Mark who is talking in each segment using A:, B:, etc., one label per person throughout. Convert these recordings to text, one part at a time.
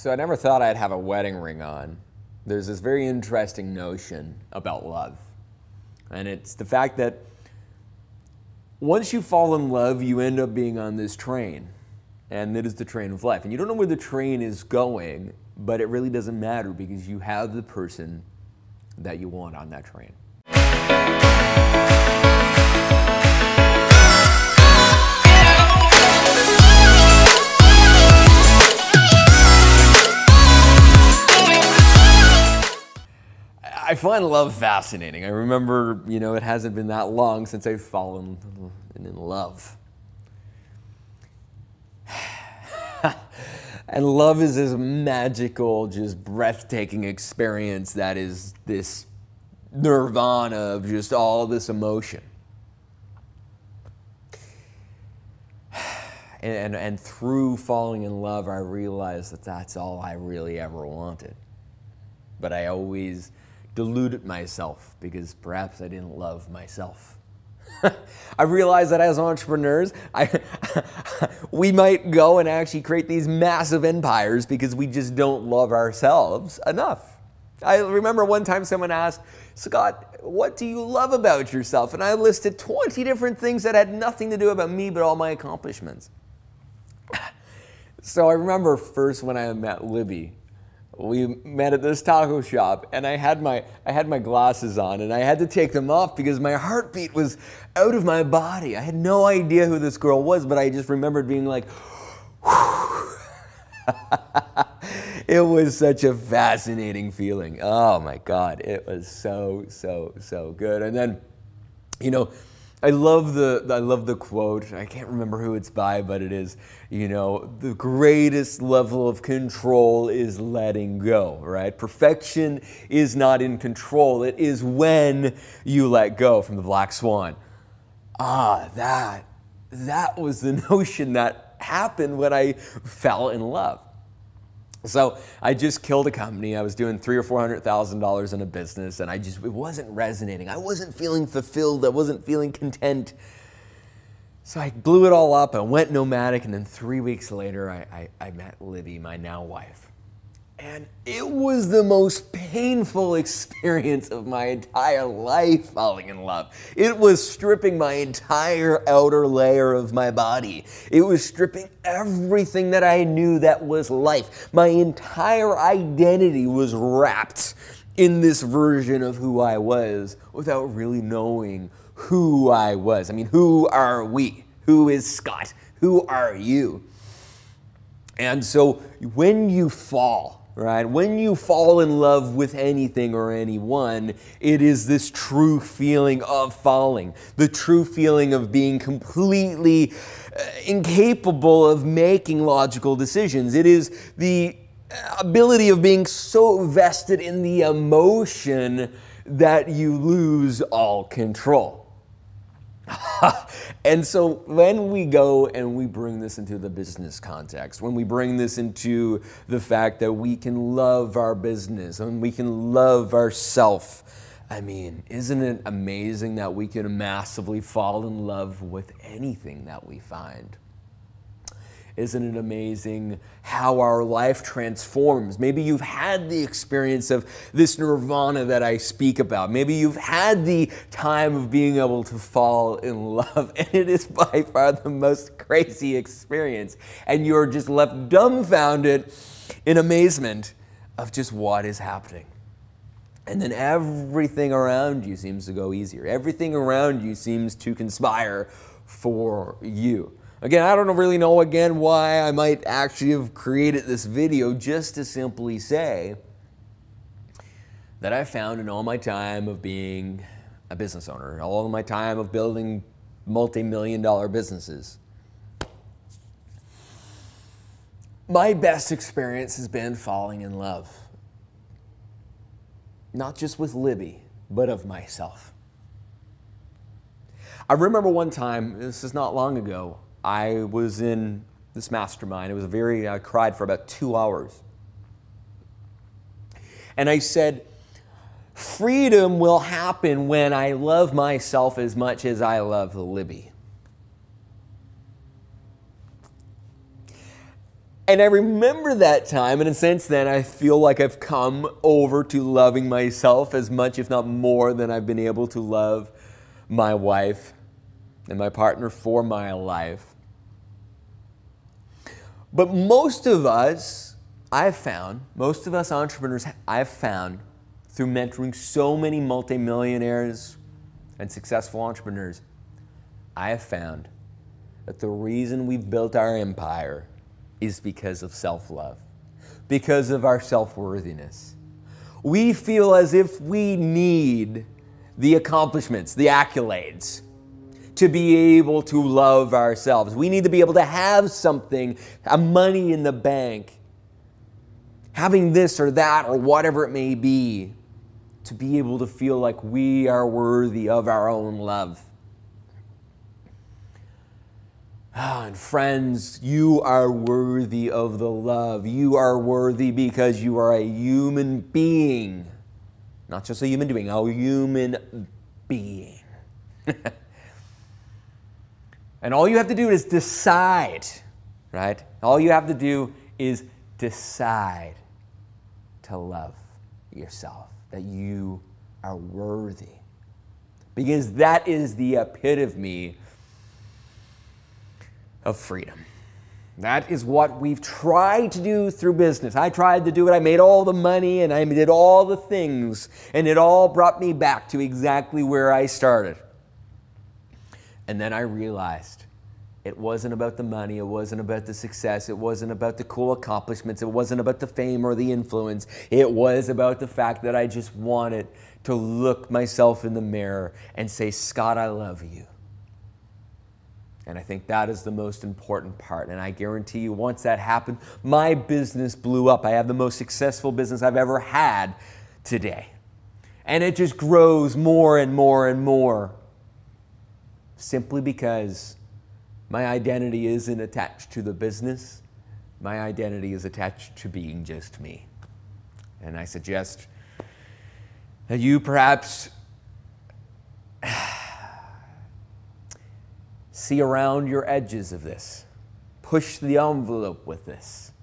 A: So I never thought I'd have a wedding ring on. There's this very interesting notion about love. And it's the fact that once you fall in love, you end up being on this train. And it is the train of life. And you don't know where the train is going, but it really doesn't matter because you have the person that you want on that train. I find love fascinating. I remember, it hasn't been that long since I've fallen in love. And love is this magical, just breathtaking experience that is this nirvana of just all this emotion. And through falling in love, I realized that that's all I really ever wanted. But I always deluded myself because perhaps I didn't love myself. I realized that as entrepreneurs, we might go and actually create these massive empires because we just don't love ourselves enough. I remember one time someone asked, Scott, what do you love about yourself? And I listed 20 different things that had nothing to do about me but all my accomplishments. So I remember first when I met Libby, we met at this taco shop and I had my glasses on and I had to take them off because my heartbeat was out of my body. I had no idea who this girl was, but I just remembered being like, it was such a fascinating feeling. Oh my God, it was so good. And then, I love the quote. I can't remember who it's by, but it is, the greatest level of control is letting go, right? Perfection is not in control. It is when you let go, from the Black Swan. That was the notion that happened when I fell in love. So I just killed a company. I was doing $300,000 or $400,000 in a business, and it wasn't resonating. I wasn't feeling fulfilled. I wasn't feeling content. So I blew it all up. I went nomadic, and then 3 weeks later, I met Libby, my now wife. And it was the most painful experience of my entire life, falling in love. It was stripping my entire outer layer of my body. It was stripping everything that I knew that was life. My entire identity was wrapped in this version of who I was without really knowing who I was. I mean, who are we? Who is Scott? Who are you? And so when you fall, right? When you fall in love with anything or anyone, it is this true feeling of falling, the true feeling of being completely incapable of making logical decisions. It is the ability of being so vested in the emotion that you lose all control. And so when we go and we bring this into the business context, when we bring this into the fact that we can love our business and we can love ourselves, I mean, isn't it amazing that we can massively fall in love with anything that we find? Isn't it amazing how our life transforms? Maybe you've had the experience of this nirvana that I speak about. Maybe you've had the time of being able to fall in love, and it is by far the most crazy experience. And you're just left dumbfounded in amazement of just what is happening. And then everything around you seems to go easier. Everything around you seems to conspire for you. Again, I don't really know why I might actually have created this video, just to simply say that I found in all my time of being a business owner, all of my time of building multi-million-dollar businesses, my best experience has been falling in love. Not just with Libby, but of myself. I remember one time, this is not long ago, I was in this mastermind. I cried for about 2 hours. And I said, freedom will happen when I love myself as much as I love Libby. And I remember that time, and since then I feel like I've come over to loving myself as much, if not more, than I've been able to love my wife and my partner for my life. But most of us, most of us entrepreneurs, I've found through mentoring so many multimillionaires and successful entrepreneurs, I have found that the reason we've built our empire is because of self-love, because of our self-worthiness. We feel as if we need the accomplishments, the accolades, to be able to love ourselves. We need to be able to have something, money in the bank, having this or that or whatever it may be, to be able to feel like we are worthy of our own love. And friends, you are worthy of the love. You are worthy because you are a human being. Not just a human doing, a human being. And all you have to do is decide, right? All you have to do is decide to love yourself, that you are worthy. Because that is the epitome of freedom. That is what we've tried to do through business. I tried to do it. I made all the money and I did all the things, and it all brought me back to exactly where I started. And then I realized it wasn't about the money. It wasn't about the success. It wasn't about the cool accomplishments. It wasn't about the fame or the influence. It was about the fact that I just wanted to look myself in the mirror and say, Scott, I love you. And I think that is the most important part. And I guarantee you, once that happened, my business blew up. I have the most successful business I've ever had today. And it just grows more and more and more. Simply because my identity isn't attached to the business. My identity is attached to being just me. And I suggest that you perhaps see around your edges of this. Push the envelope with this.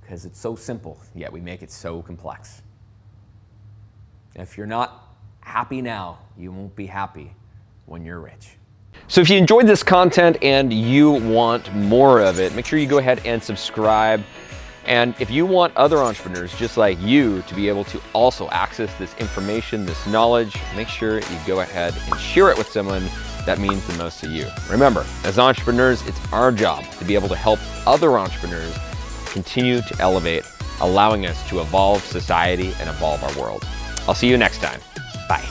A: Because it's so simple, yet we make it so complex. If you're not happy now, you won't be happy when you're rich. So if you enjoyed this content and you want more of it, make sure you go ahead and subscribe. And if you want other entrepreneurs just like you to be able to also access this information, this knowledge, make sure you go ahead and share it with someone that means the most to you. Remember, as entrepreneurs, it's our job to be able to help other entrepreneurs continue to elevate, allowing us to evolve society and evolve our world. I'll see you next time. Bye.